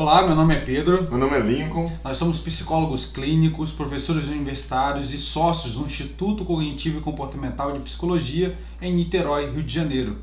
Olá, meu nome é Pedro. Meu nome é Lincoln. Nós somos psicólogos clínicos, professores universitários e sócios do Instituto Cognitivo e Comportamental de Psicologia em Niterói, Rio de Janeiro.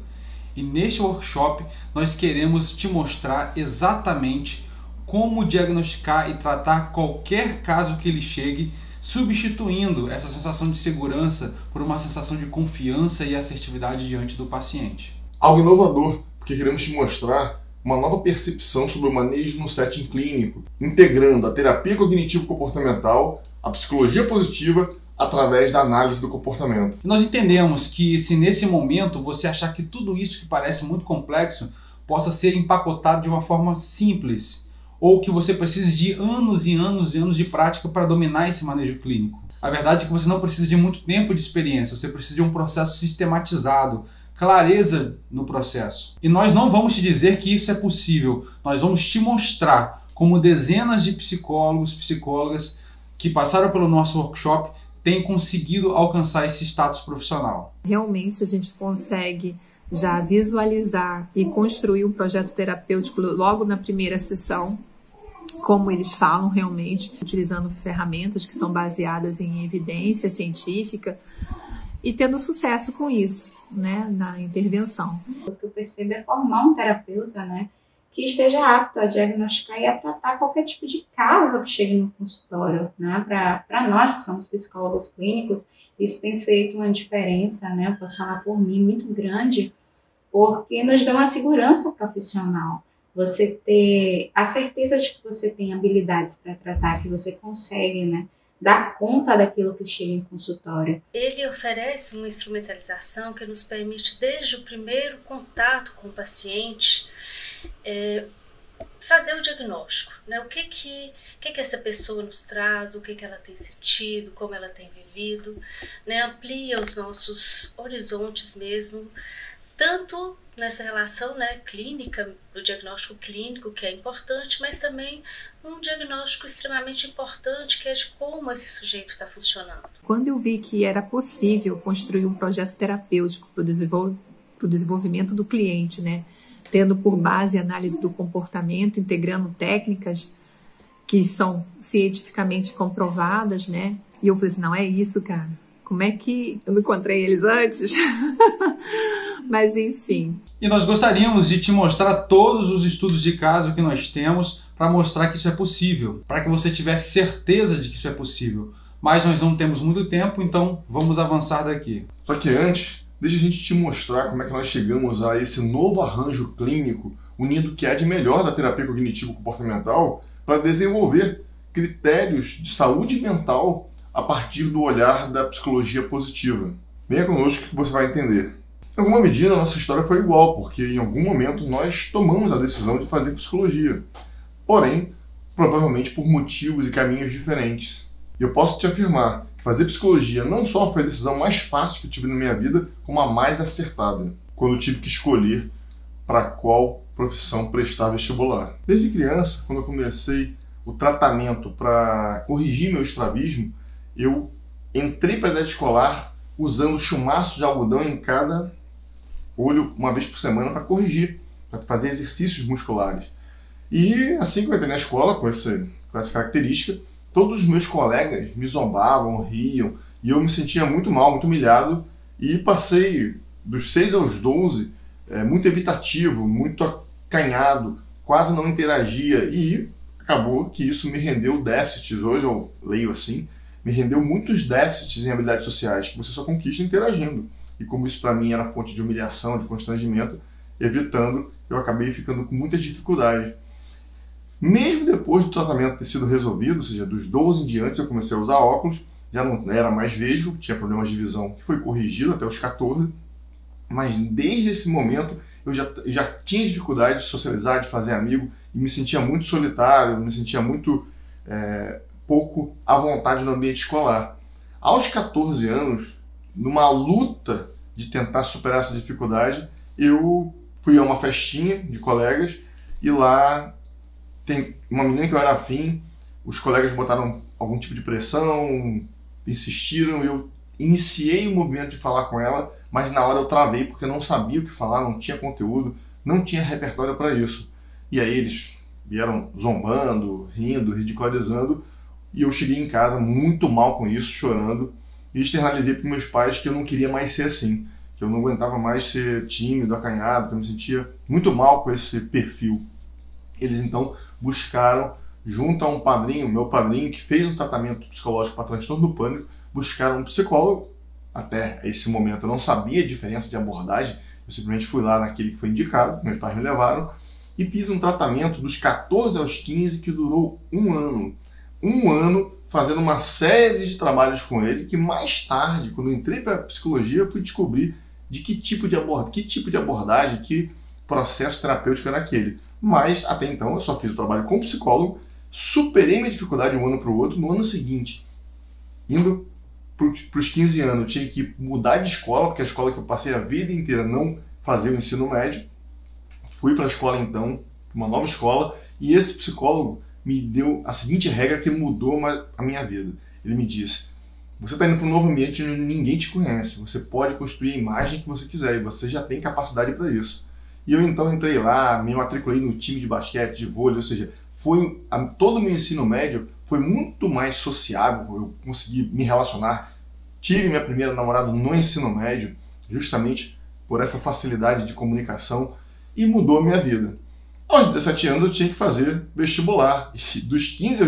E neste workshop nós queremos te mostrar exatamente como diagnosticar e tratar qualquer caso que lhe chegue, substituindo essa sensação de segurança por uma sensação de confiança e assertividade diante do paciente. Algo inovador, porque queremos te mostrar uma nova percepção sobre o manejo no setting clínico, integrando a terapia cognitivo-comportamental, a psicologia positiva, através da análise do comportamento. Nós entendemos que se nesse momento você achar que tudo isso que parece muito complexo possa ser empacotado de uma forma simples, ou que você precise de anos e anos e anos de prática para dominar esse manejo clínico. A verdade é que você não precisa de muito tempo de experiência, você precisa de um processo sistematizado, clareza no processo. E nós não vamos te dizer que isso é possível, nós vamos te mostrar como dezenas de psicólogos, psicólogas que passaram pelo nosso workshop têm conseguido alcançar esse status profissional. Realmente a gente consegue já visualizar e construir um projeto terapêutico logo na primeira sessão, como eles falam realmente, utilizando ferramentas que são baseadas em evidência científica e tendo sucesso com isso, né, na intervenção. O que eu percebo é formar um terapeuta, né, que esteja apto a diagnosticar e a tratar qualquer tipo de caso que chegue no consultório, né. Para nós que somos psicólogos clínicos, isso tem feito uma diferença, né, posso falar por mim, muito grande, porque nos dá uma segurança profissional. Você ter a certeza de que você tem habilidades para tratar, que você consegue, né, dar conta daquilo que chega em consultório. Ele oferece uma instrumentalização que nos permite, desde o primeiro contato com o paciente, fazer o diagnóstico, né? O que essa pessoa nos traz, o que ela tem sentido, como ela tem vivido, né? Amplia os nossos horizontes mesmo, tanto nessa relação, né, clínica, do diagnóstico clínico, que é importante, mas também um diagnóstico extremamente importante, que é de como esse sujeito está funcionando. Quando eu vi que era possível construir um projeto terapêutico para o desenvolvimento do cliente, né, tendo por base a análise do comportamento, integrando técnicas que são cientificamente comprovadas, né, e eu falei assim, não é isso, cara. Como é que eu não encontrei eles antes? Mas enfim. E nós gostaríamos de te mostrar todos os estudos de caso que nós temos para mostrar que isso é possível, para que você tivesse certeza de que isso é possível. Mas nós não temos muito tempo, então vamos avançar daqui. Só que antes, deixa a gente te mostrar como é que nós chegamos a esse novo arranjo clínico, unindo o que há de melhor da terapia cognitivo-comportamental para desenvolver critérios de saúde mental a partir do olhar da psicologia positiva. Venha conosco que você vai entender. Em alguma medida, a nossa história foi igual, porque em algum momento nós tomamos a decisão de fazer psicologia. Porém, provavelmente por motivos e caminhos diferentes. E eu posso te afirmar que fazer psicologia não só foi a decisão mais fácil que eu tive na minha vida, como a mais acertada, quando eu tive que escolher para qual profissão prestar vestibular. Desde criança, quando eu comecei o tratamento para corrigir meu estrabismo, eu entrei para a idade escolar usando chumaço de algodão em cada olho uma vez por semana para corrigir, para fazer exercícios musculares. E assim que eu entrei na escola, com essa característica, todos os meus colegas me zombavam, riam, e eu me sentia muito mal, muito humilhado, e passei dos 6 aos 12 muito evitativo, muito acanhado, quase não interagia, e acabou que isso me rendeu déficits, hoje eu leio assim, me rendeu muitos déficits em habilidades sociais, que você só conquista interagindo. E como isso para mim era fonte de humilhação, de constrangimento, evitando, eu acabei ficando com muitas dificuldades. Mesmo depois do tratamento ter sido resolvido, ou seja, dos 12 em diante eu comecei a usar óculos, já não era mais vesgo, tinha problemas de visão que foi corrigido até os 14, mas desde esse momento eu já tinha dificuldade de socializar, de fazer amigo, e me sentia muito solitário, me sentia muito pouco à vontade no ambiente escolar. Aos 14 anos, numa luta de tentar superar essa dificuldade, eu fui a uma festinha de colegas e lá tem uma menina que eu era afim, os colegas botaram algum tipo de pressão, insistiram, eu iniciei o movimento de falar com ela, mas na hora eu travei porque eu não sabia o que falar, não tinha conteúdo, não tinha repertório para isso. E aí eles vieram zombando, rindo, ridicularizando, e eu cheguei em casa muito mal com isso, chorando, e externalizei para meus pais que eu não queria mais ser assim, que eu não aguentava mais ser tímido, acanhado, que eu me sentia muito mal com esse perfil. Eles então buscaram, junto a um padrinho, meu padrinho, que fez um tratamento psicológico para transtorno do pânico, buscaram um psicólogo. Até esse momento eu não sabia a diferença de abordagem, eu simplesmente fui lá naquele que foi indicado, meus pais me levaram, e fiz um tratamento dos 14 aos 15 que durou 1 ano. 1 ano fazendo uma série de trabalhos com ele, que mais tarde, quando eu entrei para a psicologia, eu fui descobrir de que tipo de abordagem, que processo terapêutico era aquele. Mas, até então, eu só fiz o trabalho com o psicólogo, superei minha dificuldade de um ano para o outro. No ano seguinte, indo para os 15 anos, eu tinha que mudar de escola, porque a escola que eu passei a vida inteira não fazia o ensino médio. Fui para a escola, então, uma nova escola, e esse psicólogo me deu a seguinte regra que mudou a minha vida. Ele me disse: você está indo para um novo ambiente onde ninguém te conhece, você pode construir a imagem que você quiser e você já tem capacidade para isso. E eu então entrei lá, me matriculei no time de basquete, de vôlei, ou seja, todo o meu ensino médio foi muito mais sociável, eu consegui me relacionar. Tive minha primeira namorada no ensino médio, justamente por essa facilidade de comunicação, e mudou a minha vida. Aos 17 anos eu tinha que fazer vestibular, e dos 15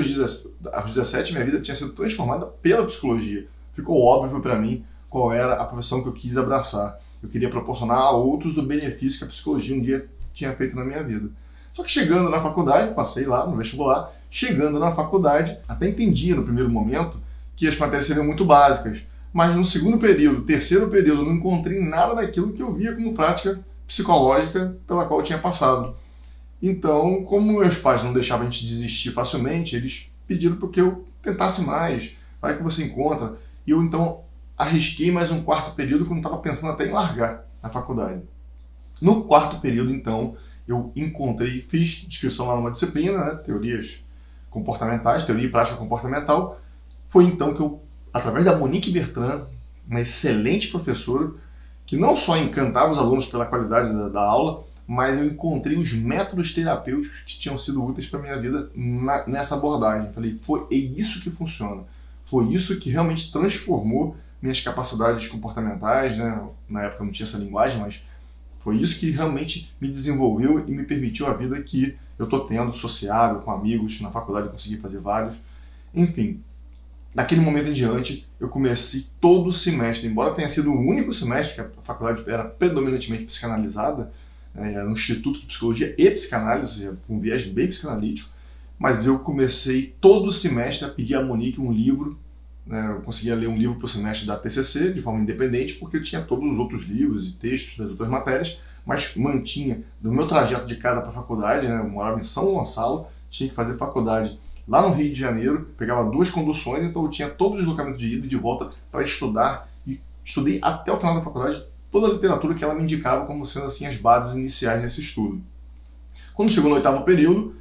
aos 17 minha vida tinha sido transformada pela psicologia. Ficou óbvio para mim qual era a profissão que eu quis abraçar. Eu queria proporcionar a outros o benefício que a psicologia um dia tinha feito na minha vida. Só que chegando na faculdade, passei lá no vestibular, chegando na faculdade, até entendia no primeiro momento que as matérias seriam muito básicas, mas no segundo período, terceiro período, não encontrei nada daquilo que eu via como prática psicológica pela qual eu tinha passado. Então, como meus pais não deixavam a gente desistir facilmente, eles pediram para que eu tentasse mais, vai que você encontra. E eu então arrisquei mais um quarto período quando estava pensando até em largar a faculdade. No quarto período, então, eu fiz inscrição lá numa disciplina, né, teorias comportamentais, teoria e prática comportamental. Foi então que eu, através da Monique Bertrand, uma excelente professora, que não só encantava os alunos pela qualidade da aula, mas eu encontrei os métodos terapêuticos que tinham sido úteis para a minha vida nessa abordagem. Falei, é isso que funciona. Foi isso que realmente transformou minhas capacidades comportamentais, né? Na época eu não tinha essa linguagem, mas foi isso que realmente me desenvolveu e me permitiu a vida que eu estou tendo, sociável, com amigos. Na faculdade eu consegui fazer vários. Enfim, daquele momento em diante, eu comecei todo o semestre, embora tenha sido o único semestre que a faculdade era predominantemente psicanalizada, era um instituto de psicologia e psicanálise, com um viés bem psicanalítico, mas eu comecei todo o semestre a pedir a Monique um livro, né? Eu conseguia ler um livro por semestre da TCC de forma independente, porque eu tinha todos os outros livros e textos das outras matérias, mas mantinha do meu trajeto de casa para a faculdade, né? Eu morava em São Gonçalo, tinha que fazer faculdade lá no Rio de Janeiro, pegava 2 conduções, então eu tinha todo o deslocamento de ida e de volta para estudar, e estudei até o final da faculdade toda a literatura que ela me indicava como sendo assim as bases iniciais desse estudo. Quando chegou no 8º período,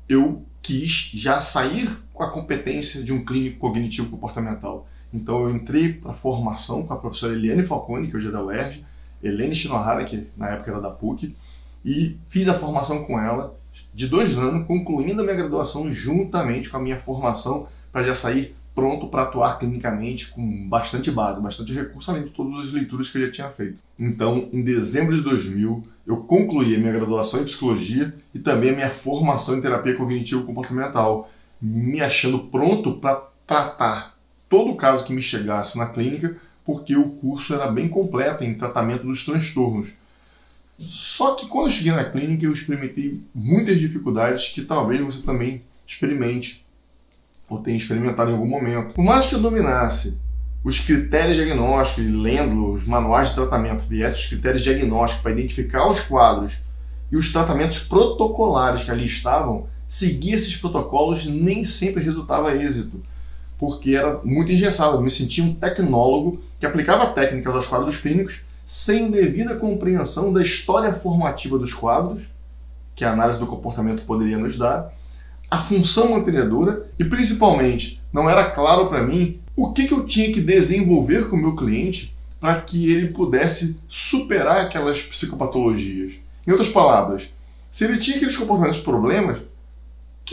eu quis já sair com a competência de um clínico cognitivo comportamental. Então eu entrei para a formação com a professora Eliane Falcone, que hoje é da UERJ, Helene Shinohara, que na época era da PUC, e fiz a formação com ela de 2 anos, concluindo a minha graduação juntamente com a minha formação, para já sair pronto para atuar clinicamente com bastante base, bastante recurso, além de todas as leituras que eu já tinha feito. Então, em dezembro de 2000, eu concluí a minha graduação em psicologia e também a minha formação em terapia cognitivo-comportamental, me achando pronto para tratar todo o caso que me chegasse na clínica, porque o curso era bem completo em tratamento dos transtornos. Só que quando eu cheguei na clínica, eu experimentei muitas dificuldades que talvez você também experimente ou tenha experimentado em algum momento. Por mais que eu dominasse os critérios diagnósticos, lendo os manuais de tratamento, viesse os critérios diagnósticos para identificar os quadros e os tratamentos protocolares que ali estavam, seguir esses protocolos nem sempre resultava êxito, porque era muito engessado. Eu me sentia um tecnólogo que aplicava técnicas aos quadros clínicos sem devida compreensão da história formativa dos quadros, que a análise do comportamento poderia nos dar, a função mantenedora e, principalmente, não era claro para mim o que eu tinha que desenvolver com o meu cliente para que ele pudesse superar aquelas psicopatologias. Em outras palavras, se ele tinha aqueles comportamentos problemas,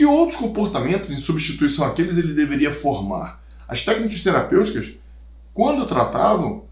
Que outros comportamentos, em substituição àqueles, ele deveria formar? As técnicas terapêuticas, quando tratavam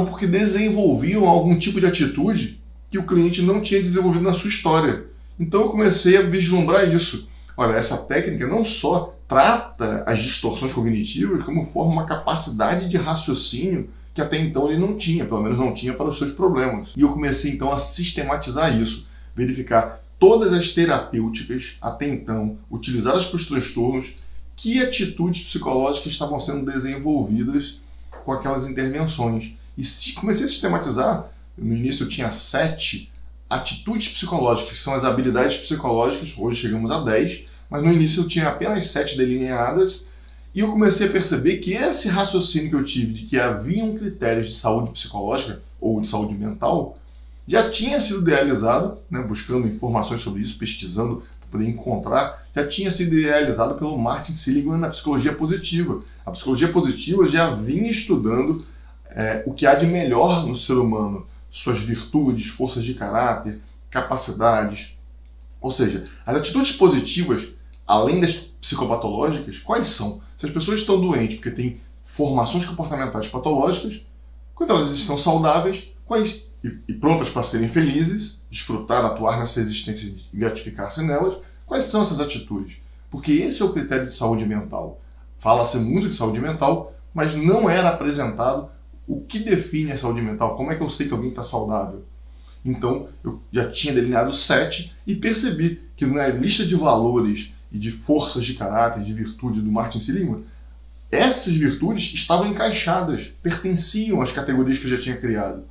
porque desenvolviam algum tipo de atitude que o cliente não tinha desenvolvido na sua história. Então eu comecei a vislumbrar isso. Olha, essa técnica não só trata as distorções cognitivas, como forma uma capacidade de raciocínio que até então ele não tinha, pelo menos não tinha para os seus problemas. E eu comecei então a sistematizar isso, verificar todas as terapêuticas até então utilizadas para os transtornos, que atitudes psicológicas estavam sendo desenvolvidas com aquelas intervenções. E comecei a sistematizar. No início eu tinha 7 atitudes psicológicas, que são as habilidades psicológicas, hoje chegamos a 10, mas no início eu tinha apenas 7 delineadas, e eu comecei a perceber que esse raciocínio que eu tive de que haviam critérios de saúde psicológica ou de saúde mental já tinha sido idealizado, né, buscando informações sobre isso, pesquisando para poder encontrar, já tinha sido idealizado pelo Martin Seligman na psicologia positiva. A psicologia positiva já vinha estudando o que há de melhor no ser humano, suas virtudes, forças de caráter, capacidades. Ou seja, as atitudes positivas, além das psicopatológicas, quais são? Se as pessoas estão doentes porque têm formações comportamentais patológicas, quando elas estão saudáveis, quais e prontas para serem felizes, desfrutar, atuar nessa existência e gratificar-se nelas, quais são essas atitudes? Porque esse é o critério de saúde mental. Fala-se muito de saúde mental, mas não era apresentado o que define a saúde mental. Como é que eu sei que alguém está saudável? Então, eu já tinha delineado 7 e percebi que na lista de valores e de forças de caráter, de virtude do Martin Seligman, essas virtudes estavam encaixadas, pertenciam às categorias que eu já tinha criado.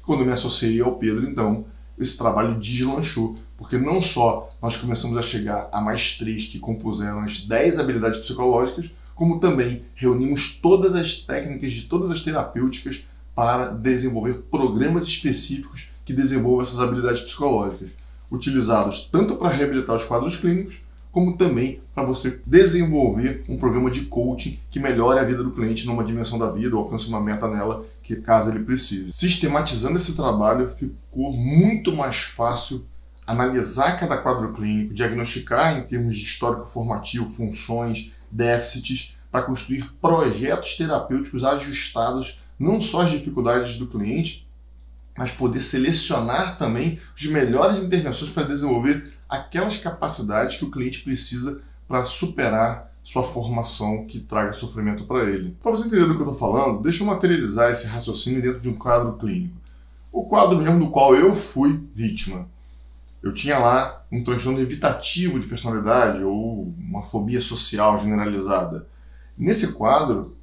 Quando eu me associei ao Pedro, então, esse trabalho deslanchou, porque não só nós começamos a chegar a mais 3 que compuseram as 10 habilidades psicológicas, como também reunimos todas as técnicas de todas as terapêuticas para desenvolver programas específicos que desenvolvam essas habilidades psicológicas, utilizados tanto para reabilitar os quadros clínicos, como também para você desenvolver um programa de coaching que melhore a vida do cliente numa dimensão da vida ou alcance uma meta nela, que caso ele precise. Sistematizando esse trabalho, ficou muito mais fácil analisar cada quadro clínico, diagnosticar em termos de histórico formativo, funções, déficits, para construir projetos terapêuticos ajustados não só às dificuldades do cliente, mas poder selecionar também as melhores intervenções para desenvolver aquelas capacidades que o cliente precisa para superar sua formação que traga sofrimento para ele. Para você entender do que eu estou falando, deixa eu materializar esse raciocínio dentro de um quadro clínico. O quadro mesmo do qual eu fui vítima. Eu tinha lá um transtorno evitativo de personalidade ou uma fobia social generalizada. Nesse quadro,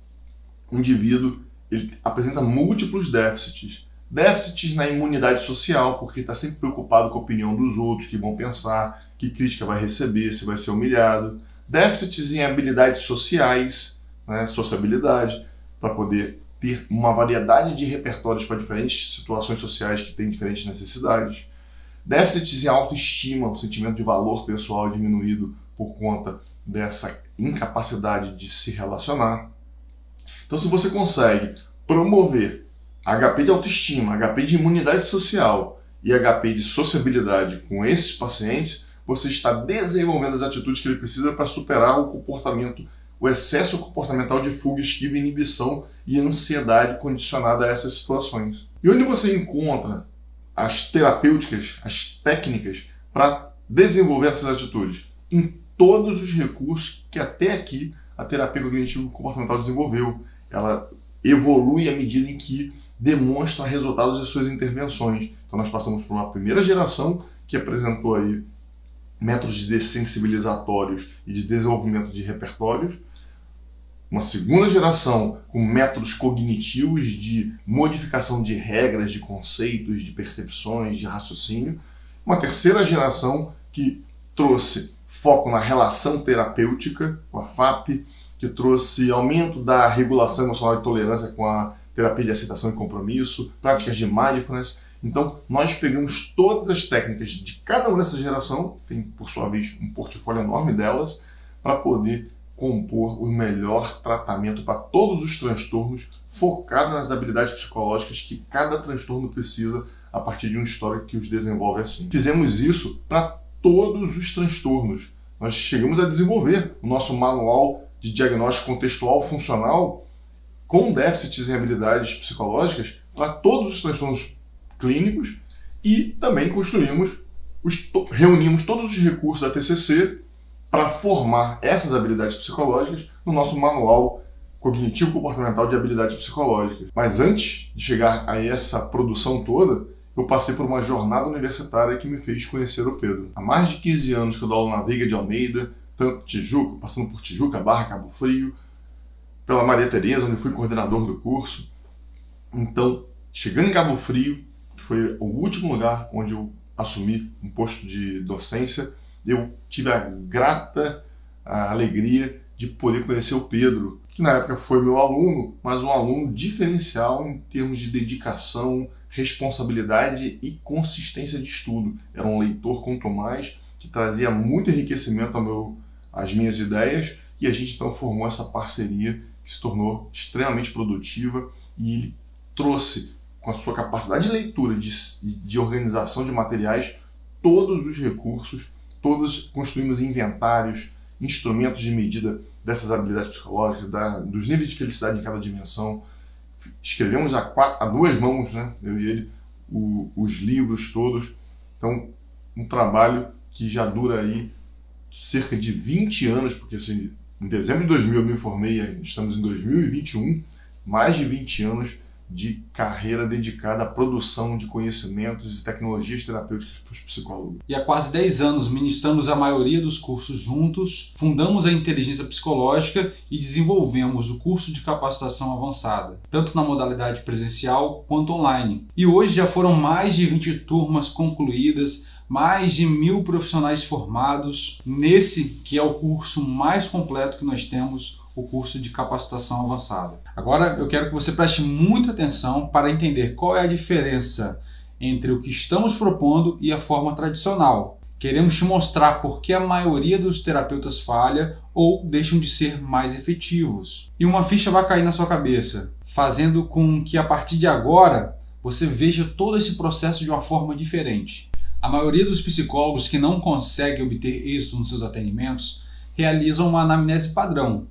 o indivíduo ele apresenta múltiplos déficits. Déficits na imunidade social, porque está sempre preocupado com a opinião dos outros, que vão pensar, que crítica vai receber, se vai ser humilhado. Déficits em habilidades sociais, né, sociabilidade, para poder ter uma variedade de repertórios para diferentes situações sociais que têm diferentes necessidades. Déficits em autoestima, o sentimento de valor pessoal diminuído por conta dessa incapacidade de se relacionar. Então, se você consegue promover HP de autoestima, HP de imunidade social e HP de sociabilidade com esses pacientes, você está desenvolvendo as atitudes que ele precisa para superar o comportamento, o excesso comportamental de fuga, esquiva, inibição e ansiedade condicionada a essas situações. E onde você encontra as terapêuticas, as técnicas para desenvolver essas atitudes? Em todos os recursos que até aqui a terapia cognitivo-comportamental desenvolveu. Ela evolui à medida em que demonstra resultados de suas intervenções. Então nós passamos por uma primeira geração que apresentou aí métodos de dessensibilizatórios e de desenvolvimento de repertórios, uma segunda geração com métodos cognitivos de modificação de regras, de conceitos, de percepções, de raciocínio, uma terceira geração que trouxe foco na relação terapêutica, com a FAP, que trouxe aumento da regulação emocional e tolerância com a terapia de aceitação e compromisso, práticas de mindfulness. Então, nós pegamos todas as técnicas de cada uma dessa geração, tem, por sua vez, um portfólio enorme delas, para poder compor o melhor tratamento para todos os transtornos, focado nas habilidades psicológicas que cada transtorno precisa a partir de um histórico que os desenvolve assim. Fizemos isso para todos os transtornos, nós chegamos a desenvolver o nosso manual de diagnóstico contextual funcional com déficits em habilidades psicológicas para todos os transtornos clínicos e também reunimos todos os recursos da TCC para formar essas habilidades psicológicas no nosso manual cognitivo-comportamental de habilidades psicológicas. Mas antes de chegar a essa produção toda, eu passei por uma jornada universitária que me fez conhecer o Pedro. Há mais de 15 anos que eu dou aula na Veiga de Almeida, tanto Tijuca, passando por Tijuca, Barra, Cabo Frio, pela Maria Tereza, onde fui coordenador do curso. Então, chegando em Cabo Frio, que foi o último lugar onde eu assumi um posto de docência, eu tive a grata alegria de poder conhecer o Pedro, que na época foi meu aluno, mas um aluno diferencial em termos de dedicação, responsabilidade e consistência de estudo. Era um leitor quanto mais, que trazia muito enriquecimento às minhas ideias, e a gente então formou essa parceria que se tornou extremamente produtiva, e ele trouxe, com a sua capacidade de leitura, de organização de materiais, todos os recursos, todos construímos inventários, instrumentos de medida dessas habilidades psicológicas, dos níveis de felicidade em cada dimensão. Escrevemos a duas mãos, né, eu e ele, os livros todos. Então, um trabalho que já dura aí cerca de 20 anos, porque assim, em dezembro de 2000 eu me formei, estamos em 2021, mais de 20 anos de carreira dedicada à produção de conhecimentos e tecnologias terapêuticas para os psicólogos. E há quase 10 anos ministramos a maioria dos cursos juntos, fundamos a inteligência psicológica e desenvolvemos o curso de capacitação avançada, tanto na modalidade presencial quanto online. E hoje já foram mais de 20 turmas concluídas, mais de 1000 profissionais formados nesse que é o curso mais completo que nós temos, o curso de capacitação avançada. Agora eu quero que você preste muita atenção para entender qual é a diferença entre o que estamos propondo e a forma tradicional. Queremos te mostrar por que a maioria dos terapeutas falha ou deixam de ser mais efetivos. E uma ficha vai cair na sua cabeça, fazendo com que a partir de agora você veja todo esse processo de uma forma diferente. A maioria dos psicólogos que não conseguem obter êxito nos seus atendimentos realizam uma anamnese padrão.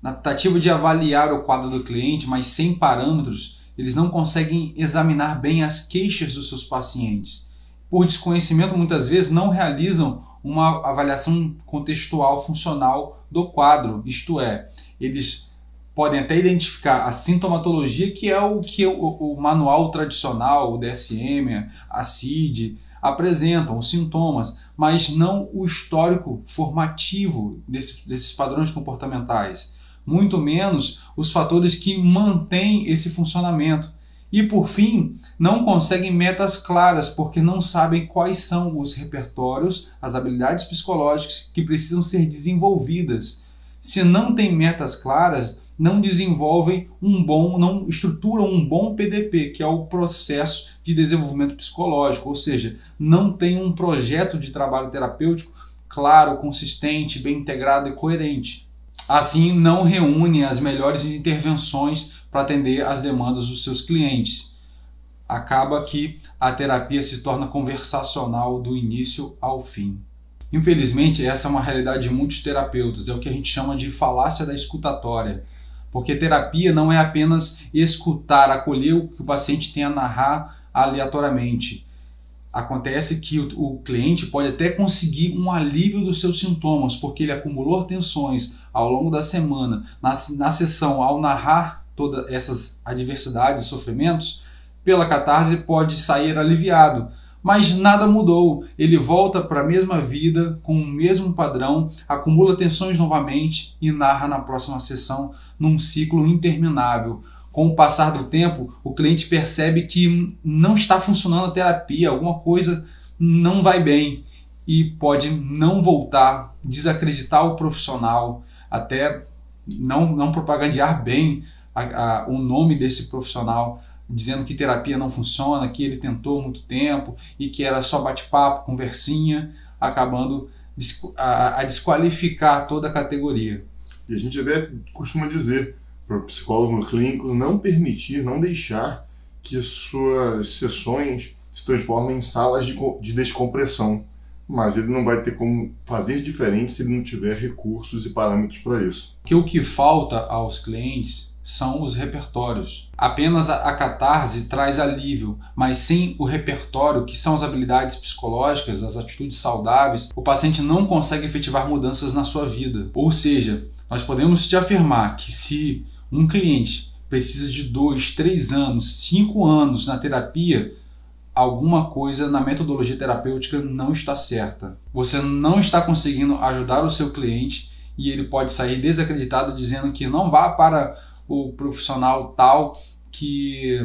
Na tentativa de avaliar o quadro do cliente, mas sem parâmetros, eles não conseguem examinar bem as queixas dos seus pacientes. Por desconhecimento, muitas vezes, não realizam uma avaliação contextual funcional do quadro, isto é, eles podem até identificar a sintomatologia, que é o que o manual tradicional, o DSM, a CID, apresentam, os sintomas, mas não o histórico formativo desses padrões comportamentais. Muito menos os fatores que mantêm esse funcionamento. E, por fim, não conseguem metas claras porque não sabem quais são os repertórios, as habilidades psicológicas que precisam ser desenvolvidas. Se não têm metas claras, não desenvolvem não estruturam um bom PDP, que é o processo de desenvolvimento psicológico, ou seja, não tem um projeto de trabalho terapêutico claro, consistente, bem integrado e coerente. Assim, não reúne as melhores intervenções para atender às demandas dos seus clientes. Acaba que a terapia se torna conversacional do início ao fim. Infelizmente, essa é uma realidade de muitos terapeutas, é o que a gente chama de falácia da escutatória. Porque terapia não é apenas escutar, acolher o que o paciente tem a narrar aleatoriamente. Acontece que o cliente pode até conseguir um alívio dos seus sintomas, porque ele acumulou tensões ao longo da semana. Na sessão, ao narrar todas essas adversidades e sofrimentos, pela catarse pode sair aliviado. Mas nada mudou, ele volta para a mesma vida, com o mesmo padrão, acumula tensões novamente e narra na próxima sessão num ciclo interminável. Com o passar do tempo, o cliente percebe que não está funcionando a terapia, alguma coisa não vai bem e pode não voltar, desacreditar o profissional, até não propagandear bem o nome desse profissional, dizendo que terapia não funciona, que ele tentou muito tempo e que era só bate-papo, conversinha, acabando a desqualificar toda a categoria. E a gente até costuma dizer para o psicólogo clínico não deixar que suas sessões se transformem em salas de descompressão. mas ele não vai ter como fazer diferente se ele não tiver recursos e parâmetros para isso. Que o que falta aos clientes são os repertórios. Apenas a catarse traz alívio, mas sem o repertório, que são as habilidades psicológicas, as atitudes saudáveis, o paciente não consegue efetivar mudanças na sua vida. Ou seja, nós podemos te afirmar que se um cliente precisa de 2, 3 anos, 5 anos na terapia, alguma coisa na metodologia terapêutica não está certa. Você não está conseguindo ajudar o seu cliente e ele pode sair desacreditado dizendo que não vá para o profissional tal, que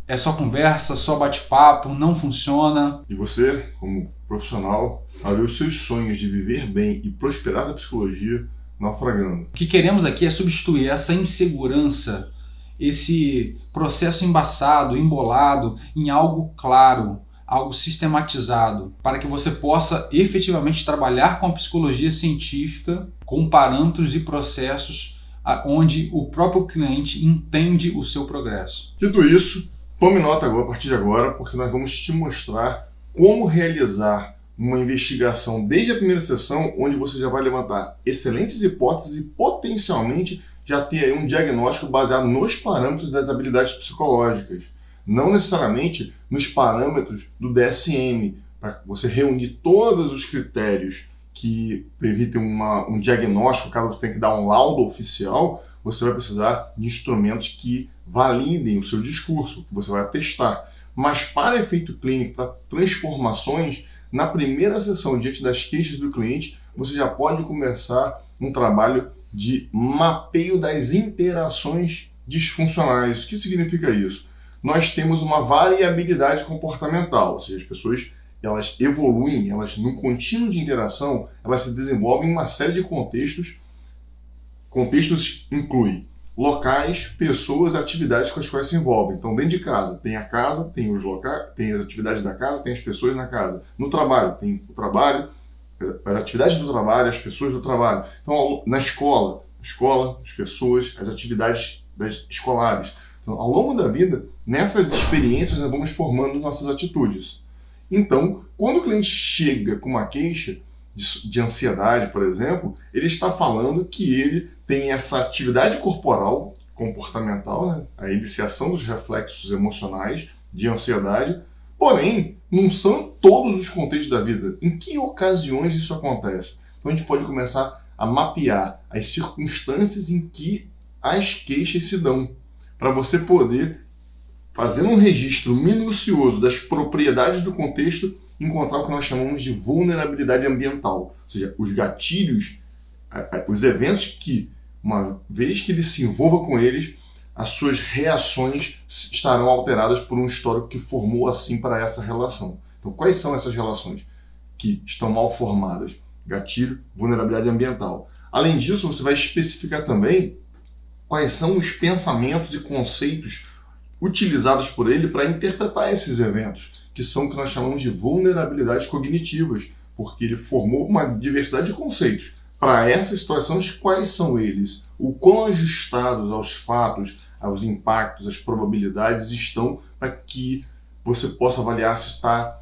é só conversa, só bate-papo, não funciona. E você, como profissional, vai ver os seus sonhos de viver bem e prosperar da psicologia naufragando. O que queremos aqui é substituir essa insegurança, esse processo embaçado, embolado, em algo claro, algo sistematizado, para que você possa efetivamente trabalhar com a psicologia científica, com parâmetros e processos onde o próprio cliente entende o seu progresso. Dito isso, tome nota agora, a partir de agora, porque nós vamos te mostrar como realizar uma investigação desde a primeira sessão, onde você já vai levantar excelentes hipóteses e potencialmente já ter aí um diagnóstico baseado nos parâmetros das habilidades psicológicas, não necessariamente nos parâmetros do DSM, para você reunir todos os critérios que permitem um diagnóstico. Caso você tenha que dar um laudo oficial, você vai precisar de instrumentos que validem o seu discurso, que você vai testar. Mas para efeito clínico, para transformações, na primeira sessão, diante das queixas do cliente, você já pode começar um trabalho de mapeio das interações disfuncionais. O que significa isso? Nós temos uma variabilidade comportamental, ou seja, as pessoas elas evoluem, elas num contínuo de interação, elas se desenvolvem em uma série de contextos. Contextos incluem locais, pessoas, atividades com as quais se envolvem. Então, dentro de casa, tem os locais, tem as atividades da casa, tem as pessoas na casa. No trabalho, tem o trabalho, as atividades do trabalho, as pessoas do trabalho. Então, na escola, as pessoas, as atividades escolares. Então, ao longo da vida, nessas experiências, nós vamos formando nossas atitudes. Então, quando o cliente chega com uma queixa de ansiedade, por exemplo, ele está falando que ele tem essa atividade corporal, comportamental, né? A iniciação dos reflexos emocionais de ansiedade, porém, não são todos os contextos da vida. Em que ocasiões isso acontece? Então, a gente pode começar a mapear as circunstâncias em que as queixas se dão, para você poder, fazendo um registro minucioso das propriedades do contexto, encontrar o que nós chamamos de vulnerabilidade ambiental. Ou seja, os gatilhos, os eventos que, uma vez que ele se envolva com eles, as suas reações estarão alteradas por um histórico que formou assim para essa relação. Então, quais são essas relações que estão mal formadas? Gatilho, vulnerabilidade ambiental. Além disso, você vai especificar também quais são os pensamentos e conceitos utilizados por ele para interpretar esses eventos, que são o que nós chamamos de vulnerabilidades cognitivas, porque ele formou uma diversidade de conceitos. Para essas situações, quais são eles? O quão ajustados aos fatos, aos impactos, às probabilidades estão, para que você possa avaliar se está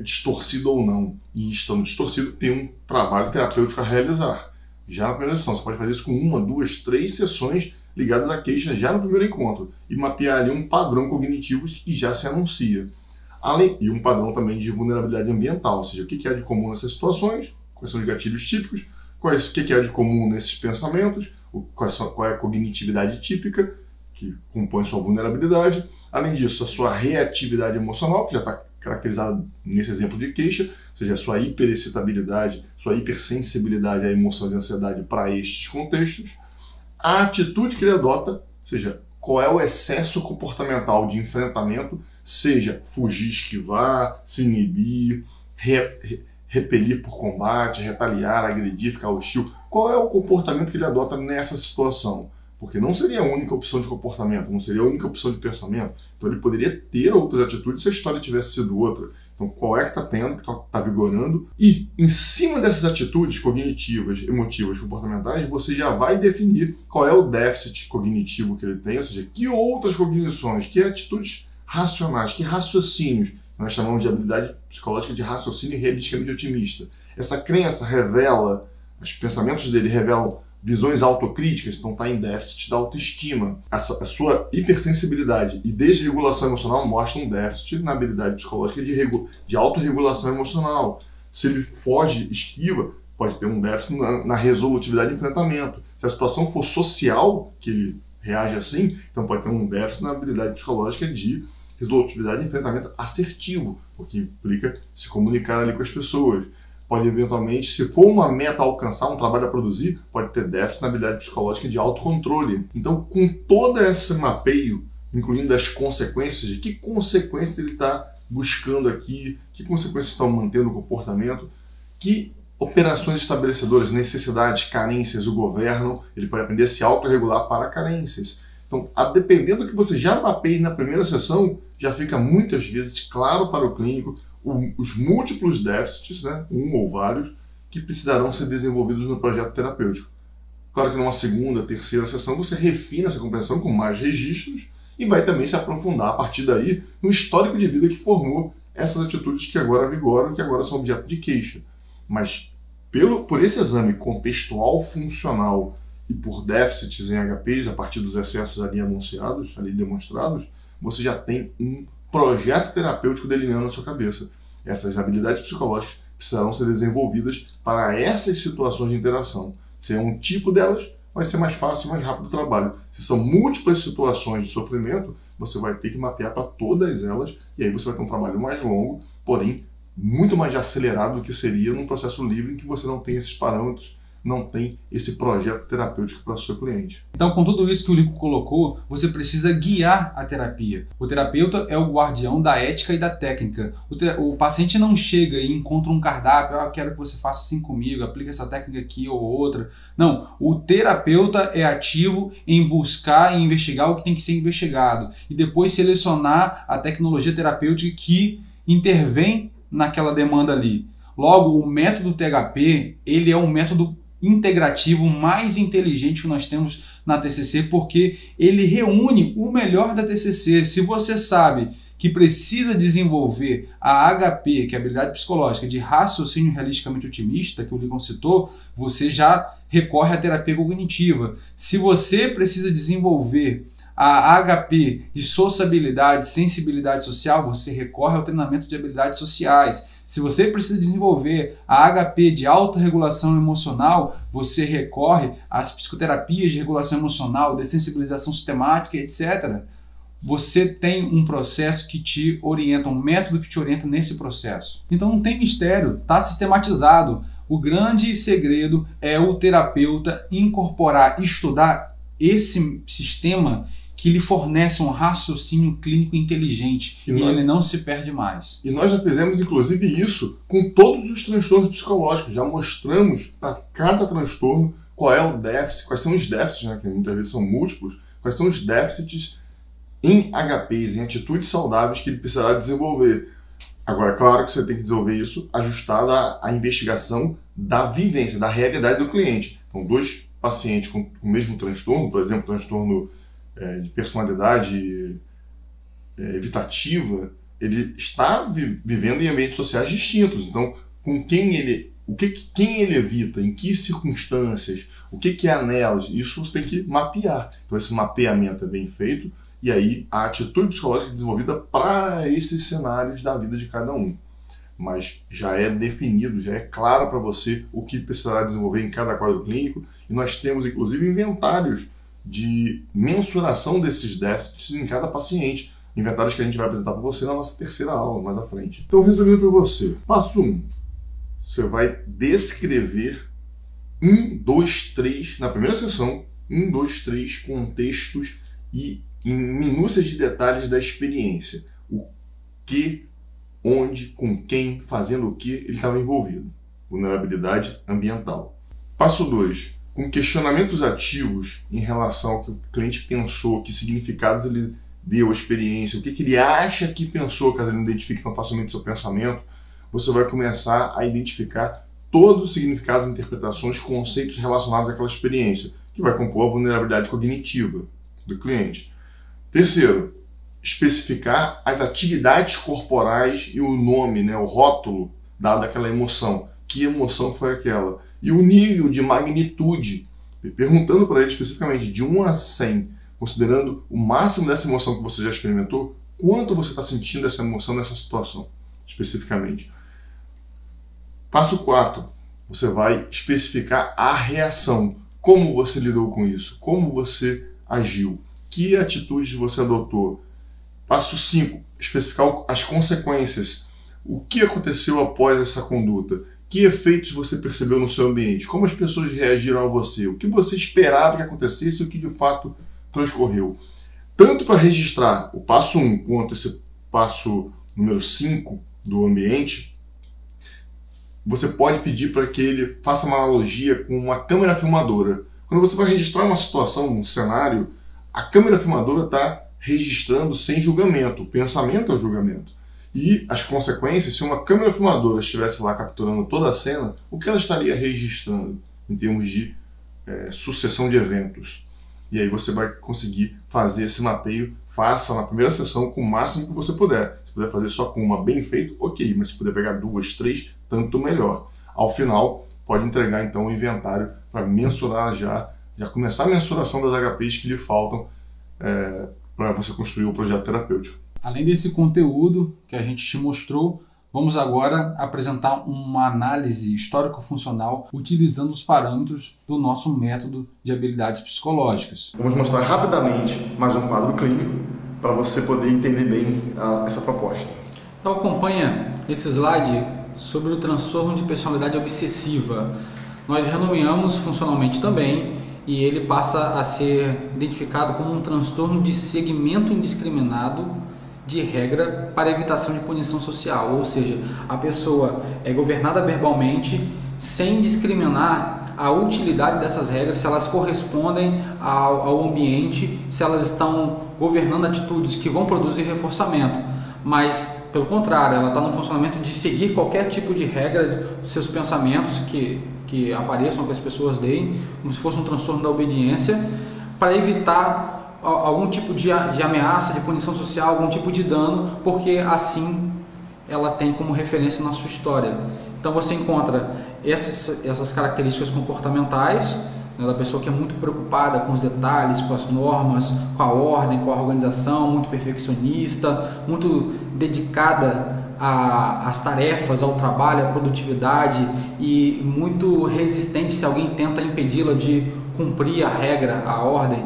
distorcido ou não. E estando distorcido, tem um trabalho terapêutico a realizar. Já na primeira sessão, você pode fazer isso com 1, 2, 3 sessões ligadas à queixa já no primeiro encontro e mapear ali um padrão cognitivo que já se anuncia. E um padrão também de vulnerabilidade ambiental, ou seja, o que há de comum nessas situações, quais são os gatilhos típicos, o que há de comum nesses pensamentos, qual é a cognitividade típica que compõe sua vulnerabilidade. Além disso, a sua reatividade emocional, que já está caracterizada nesse exemplo de queixa, ou seja, a sua hiperexcitabilidade, sua hipersensibilidade à emoção de ansiedade para estes contextos. A atitude que ele adota, ou seja, qual é o excesso comportamental de enfrentamento, seja fugir, esquivar, se inibir, repelir por combate, retaliar, agredir, ficar hostil. Qual é o comportamento que ele adota nessa situação? Porque não seria a única opção de comportamento, não seria a única opção de pensamento. Então ele poderia ter outras atitudes se a história tivesse sido outra. Então qual é que está tendo, que está vigorando? E em cima dessas atitudes cognitivas, emotivas, comportamentais, você já vai definir qual é o déficit cognitivo que ele tem, ou seja, que outras cognições, que atitudes racionais, que raciocínios Nós chamamos de habilidade psicológica de raciocínio realisticamente otimista. Essa crença revela, os pensamentos dele revelam visões autocríticas, então está em déficit da autoestima. A sua hipersensibilidade e desregulação emocional mostram um déficit na habilidade psicológica de autorregulação emocional. Se ele foge, esquiva, pode ter um déficit na resolutividade de enfrentamento. Se a situação for social, que ele reage assim, então pode ter um déficit na habilidade psicológica de resolutividade de enfrentamento assertivo, porque implica se comunicar ali com as pessoas. Pode eventualmente, se for uma meta a alcançar, um trabalho a produzir, pode ter déficit na habilidade psicológica de autocontrole. Então, com todo esse mapeio, incluindo as consequências, de que consequências ele está buscando aqui, que consequências estão mantendo o comportamento, que operações estabelecedoras, necessidades, carências o governam, ele pode aprender a se autorregular para carências. Então, a depender do que você já mapeia na primeira sessão, já fica muitas vezes claro para o clínico os múltiplos déficits, né, um ou vários, que precisarão ser desenvolvidos no projeto terapêutico. Claro que numa segunda, terceira sessão você refina essa compreensão com mais registros e vai também se aprofundar a partir daí no histórico de vida que formou essas atitudes que agora vigoram, que agora são objeto de queixa. Mas por esse exame contextual funcional e por déficits em HPs, a partir dos excessos ali anunciados, ali demonstrados, você já tem um projeto terapêutico delineando na sua cabeça. Essas habilidades psicológicas precisarão ser desenvolvidas para essas situações de interação. Se é um tipo delas, vai ser mais fácil e mais rápido o trabalho. Se são múltiplas situações de sofrimento, você vai ter que mapear para todas elas, e aí você vai ter um trabalho mais longo, porém muito mais acelerado do que seria num processo livre em que você não tem esses parâmetros, não tem esse projeto terapêutico para o seu cliente. Então, com tudo isso que o Lincoln colocou, você precisa guiar a terapia. O terapeuta é o guardião da ética e da técnica. O paciente não chega e encontra um cardápio, quero que você faça assim comigo, aplique essa técnica aqui ou outra. Não, o terapeuta é ativo em buscar e investigar o que tem que ser investigado e depois selecionar a tecnologia terapêutica que intervém naquela demanda ali. Logo, o método THP, ele é um método integrativo mais inteligente que nós temos na TCC, porque ele reúne o melhor da TCC. Se você sabe que precisa desenvolver a HP, que é a habilidade psicológica de raciocínio realisticamente otimista, que o Lincoln citou, você já recorre à terapia cognitiva. Se você precisa desenvolver a HP de sociabilidade, sensibilidade social, você recorre ao treinamento de habilidades sociais. Se você precisa desenvolver a HP de autorregulação emocional, você recorre às psicoterapias de regulação emocional, dessensibilização sistemática, etc. Você tem um processo que te orienta, um método que te orienta nesse processo. Então não tem mistério, está sistematizado. O grande segredo é o terapeuta incorporar, estudar esse sistema que lhe fornece um raciocínio clínico inteligente e ele não se perde mais. E nós já fizemos, inclusive, isso com todos os transtornos psicológicos. Já mostramos para cada transtorno qual é o déficit, quais são os déficits, né, que muitas vezes são múltiplos, quais são os déficits em HPs, em atitudes saudáveis que ele precisará desenvolver. Agora, claro que você tem que desenvolver isso ajustado à investigação da vivência, da realidade do cliente. Então, dois pacientes com o mesmo transtorno, por exemplo, transtorno de personalidade evitativa, ele está vivendo em ambientes sociais distintos. Então, com quem ele evita, em que circunstâncias, o que é nelas, isso você tem que mapear. Então, esse mapeamento é bem feito e aí a atitude psicológica é desenvolvida para esses cenários da vida de cada um. Mas já é definido, já é claro para você o que precisará desenvolver em cada quadro clínico e nós temos, inclusive, inventários de mensuração desses déficits em cada paciente. Inventários que a gente vai apresentar para você na nossa terceira aula, mais à frente. Então, resumindo para você. Passo 1. Você vai descrever 1, 2, 3, na primeira sessão, 1, 2, 3 contextos e em minúcias de detalhes da experiência. O que, onde, com quem, fazendo o que ele estava envolvido. Vulnerabilidade ambiental. Passo 2. Com questionamentos ativos em relação ao que o cliente pensou, que significados ele deu à experiência, o que ele acha que pensou, caso ele não identifique tão facilmente seu pensamento, você vai começar a identificar todos os significados, interpretações, conceitos relacionados àquela experiência, que vai compor a vulnerabilidade cognitiva do cliente. Terceiro, especificar as atividades corporais e o nome, né, o rótulo dado àquela emoção. Que emoção foi aquela? E o nível de magnitude, perguntando para ele especificamente de 1 a 100, considerando o máximo dessa emoção que você já experimentou, quanto você está sentindo essa emoção nessa situação, especificamente. Passo 4, você vai especificar a reação. Como você lidou com isso? Como você agiu? Que atitudes você adotou? Passo 5, especificar as consequências. O que aconteceu após essa conduta? Que efeitos você percebeu no seu ambiente? Como as pessoas reagiram a você? O que você esperava que acontecesse e o que de fato transcorreu? Tanto para registrar o passo 1 quanto esse passo número 5 do ambiente, você pode pedir para que ele faça uma analogia com uma câmera filmadora. Quando você vai registrar uma situação, um cenário, a câmera filmadora está registrando sem julgamento. O pensamento é o julgamento. E as consequências, se uma câmera filmadora estivesse lá capturando toda a cena, o que ela estaria registrando em termos de sucessão de eventos? E aí você vai conseguir fazer esse mapeio, faça na primeira sessão com o máximo que você puder. Se puder fazer só com uma bem feito, ok, mas se puder pegar 2, 3, tanto melhor. Ao final, pode entregar então o inventário para mensurar já começar a mensuração das HPs que lhe faltam para você construir o projeto terapêutico. Além desse conteúdo que a gente te mostrou, vamos agora apresentar uma análise histórico-funcional utilizando os parâmetros do nosso método de habilidades psicológicas. Vamos mostrar rapidamente mais um quadro clínico para você poder entender bem essa proposta. Então acompanha esse slide sobre o transtorno de personalidade obsessiva. Nós renomeamos funcionalmente também e ele passa a ser identificado como um transtorno de segmento indiscriminado de regra para evitação de punição social, ou seja, a pessoa é governada verbalmente sem discriminar a utilidade dessas regras, se elas correspondem ao ambiente, se elas estão governando atitudes que vão produzir reforçamento, mas pelo contrário, ela está no funcionamento de seguir qualquer tipo de regra, seus pensamentos que apareçam, que as pessoas deem, como se fosse um transtorno da obediência, para evitar algum tipo de ameaça, de punição social, algum tipo de dano, porque assim ela tem como referência na sua história. Então você encontra essas características comportamentais, né, da pessoa que é muito preocupada com os detalhes, com as normas, com a ordem, com a organização, muito perfeccionista, muito dedicada às tarefas, ao trabalho, à produtividade e muito resistente se alguém tenta impedi-la de cumprir a regra, a ordem.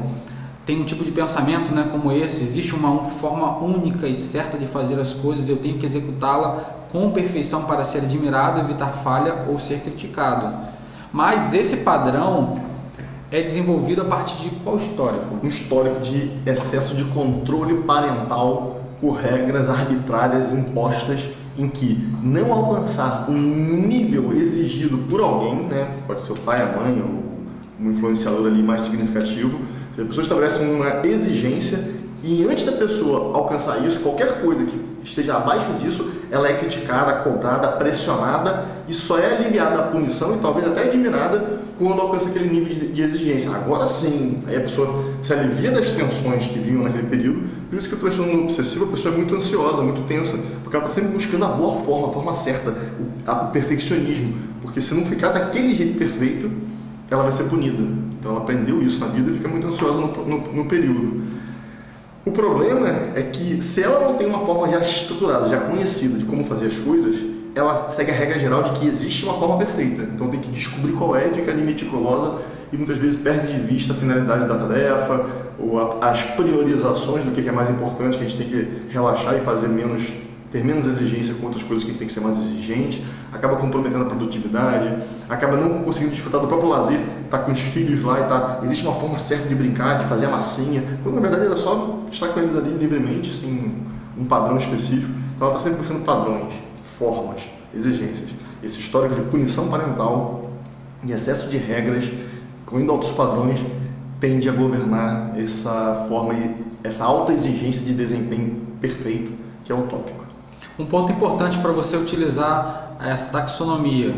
Tem um tipo de pensamento, né, como esse, existe uma forma única e certa de fazer as coisas, eu tenho que executá-la com perfeição para ser admirado, evitar falha ou ser criticado. Mas esse padrão é desenvolvido a partir de qual histórico? Um histórico de excesso de controle parental por regras arbitrárias impostas em que não alcançar um nível exigido por alguém, né, pode ser o pai, a mãe ou um influenciador ali mais significativo. Se a pessoa estabelece uma exigência e antes da pessoa alcançar isso, qualquer coisa que esteja abaixo disso, ela é criticada, cobrada, pressionada e só é aliviada a punição e talvez até admirada quando alcança aquele nível de exigência. Agora sim, aí a pessoa se alivia das tensões que vinham naquele período. Por isso que o transtorno obsessivo, a pessoa é muito ansiosa, muito tensa, porque ela está sempre buscando a boa forma, a forma certa, o perfeccionismo. Porque se não ficar daquele jeito perfeito, ela vai ser punida. Então ela aprendeu isso na vida e fica muito ansiosa no período. O problema é que se ela não tem uma forma já estruturada, já conhecida de como fazer as coisas, ela segue a regra geral de que existe uma forma perfeita. Então tem que descobrir qual é, fica ali meticulosa e muitas vezes perde de vista a finalidade da tarefa ou as priorizações do que é mais importante, que a gente tem que relaxar e fazer ter menos exigência com outras coisas que a gente tem que ser mais exigente, acaba comprometendo a produtividade, acaba não conseguindo desfrutar do próprio lazer, tá com os filhos lá e existe uma forma certa de brincar, de fazer a massinha, quando na verdade era só estar com eles ali livremente, sem um padrão específico. Então ela está sempre buscando padrões, formas, exigências. Esse histórico de punição parental e excesso de regras, incluindo altos padrões, tende a governar essa forma e essa alta exigência de desempenho perfeito, que é utópico. Um ponto importante para você utilizar essa taxonomia.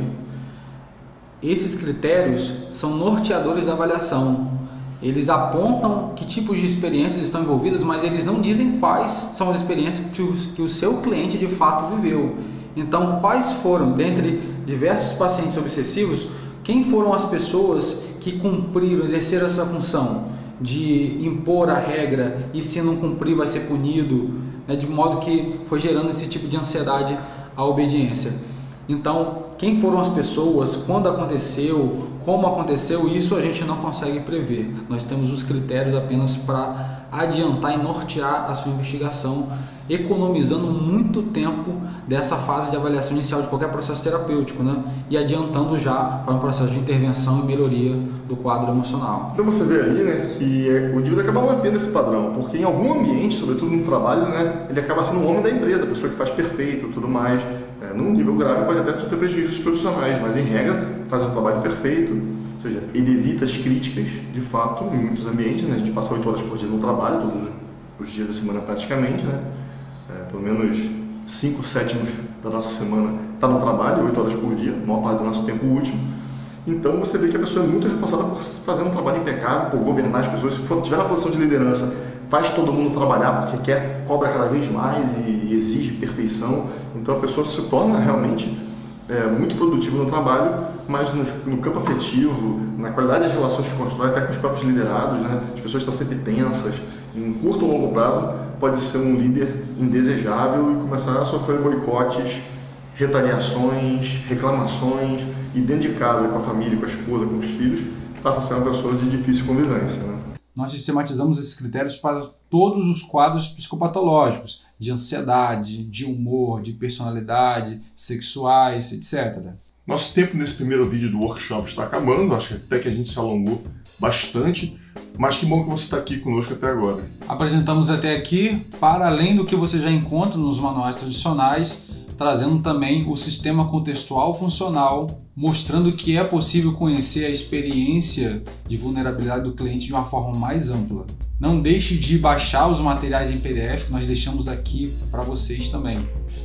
Esses critérios são norteadores da avaliação. Eles apontam que tipos de experiências estão envolvidas, mas eles não dizem quais são as experiências que o seu cliente de fato viveu. Então, quais foram, dentre diversos pacientes obsessivos, quem foram as pessoas que cumpriram, exerceram essa função de impor a regra e se não cumprir vai ser punido, né, de modo que foi gerando esse tipo de ansiedade à obediência. Então, quem foram as pessoas, quando aconteceu, como aconteceu, isso a gente não consegue prever. Nós temos os critérios apenas para adiantar e nortear a sua investigação, economizando muito tempo dessa fase de avaliação inicial de qualquer processo terapêutico, né? E adiantando já para um processo de intervenção e melhoria do quadro emocional. Então você vê ali, né, que o indivíduo acaba mantendo esse padrão, porque em algum ambiente, sobretudo no trabalho, né, ele acaba sendo o homem da empresa, a pessoa que faz perfeito, tudo mais. Num nível grave pode até sofrer prejuízos profissionais, mas em regra faz um trabalho perfeito, ou seja, ele evita as críticas, de fato, em muitos ambientes, né? A gente passa 8 horas por dia no trabalho, todos os dias da semana praticamente, né? Pelo menos 5/7 da nossa semana está no trabalho, 8 horas por dia, a maior parte do nosso tempo útil. Então você vê que a pessoa é muito reforçada por fazer um trabalho impecável, por governar as pessoas. Se tiver na posição de liderança, faz todo mundo trabalhar porque cobra cada vez mais e exige perfeição. Então a pessoa se torna realmente muito produtiva no trabalho, mas no campo afetivo, na qualidade das relações que constrói, até com os próprios liderados, né? As pessoas estão sempre tensas. Em curto ou longo prazo, pode ser um líder indesejável e começar a sofrer boicotes, retaliações, reclamações, e dentro de casa, com a família, com a esposa, com os filhos, passa a ser uma pessoa de difícil convivência, né? Nós sistematizamos esses critérios para todos os quadros psicopatológicos, de ansiedade, de humor, de personalidade, sexuais, etc. Nosso tempo nesse primeiro vídeo do workshop está acabando, acho que até que a gente se alongou bastante, mas que bom que você está aqui conosco até agora. Apresentamos até aqui, para além do que você já encontra nos manuais tradicionais, trazendo também o sistema contextual funcional, mostrando que é possível conhecer a experiência de vulnerabilidade do cliente de uma forma mais ampla. Não deixe de baixar os materiais em PDF que nós deixamos aqui para vocês também.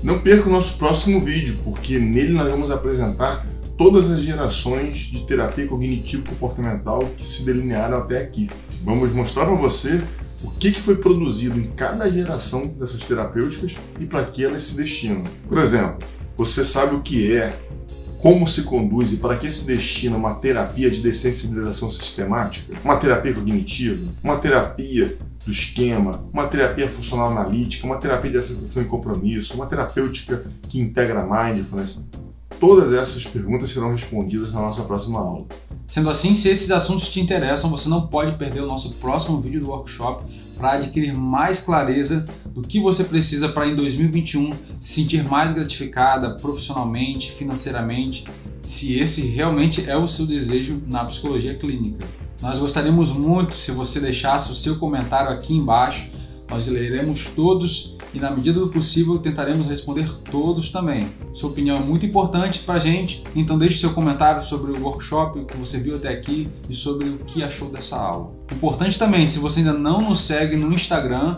Não perca o nosso próximo vídeo, porque nele nós vamos apresentar todas as gerações de terapia cognitivo-comportamental que se delinearam até aqui. Vamos mostrar para você o que foi produzido em cada geração dessas terapêuticas e para que elas se destinam. Por exemplo, você sabe o que é, como se conduz e para que se destina uma terapia de dessensibilização sistemática, uma terapia cognitiva, uma terapia do esquema, uma terapia funcional analítica, uma terapia de aceitação e compromisso, uma terapêutica que integra mindfulness. Todas essas perguntas serão respondidas na nossa próxima aula. Sendo assim, se esses assuntos te interessam, você não pode perder o nosso próximo vídeo do workshop para adquirir mais clareza do que você precisa para em 2021 se sentir mais gratificada profissionalmente, financeiramente, se esse realmente é o seu desejo na psicologia clínica. Nós gostaríamos muito se você deixasse o seu comentário aqui embaixo. Nós leremos todos e, na medida do possível, tentaremos responder todos também. Sua opinião é muito importante para a gente, então deixe seu comentário sobre o workshop, o que você viu até aqui e sobre o que achou dessa aula. Importante também, se você ainda não nos segue no Instagram,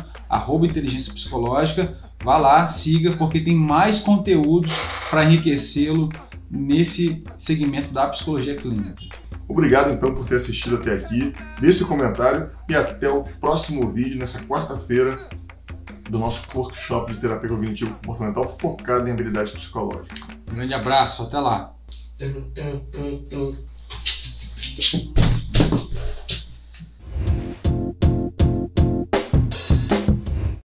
@inteligência psicológica, vá lá, siga, porque tem mais conteúdos para enriquecê-lo nesse segmento da psicologia clínica. Obrigado então por ter assistido até aqui, deixe seu comentário e até o próximo vídeo nessa quarta-feira do nosso workshop de terapia cognitivo comportamental focado em habilidades psicológicas. Um grande abraço, até lá!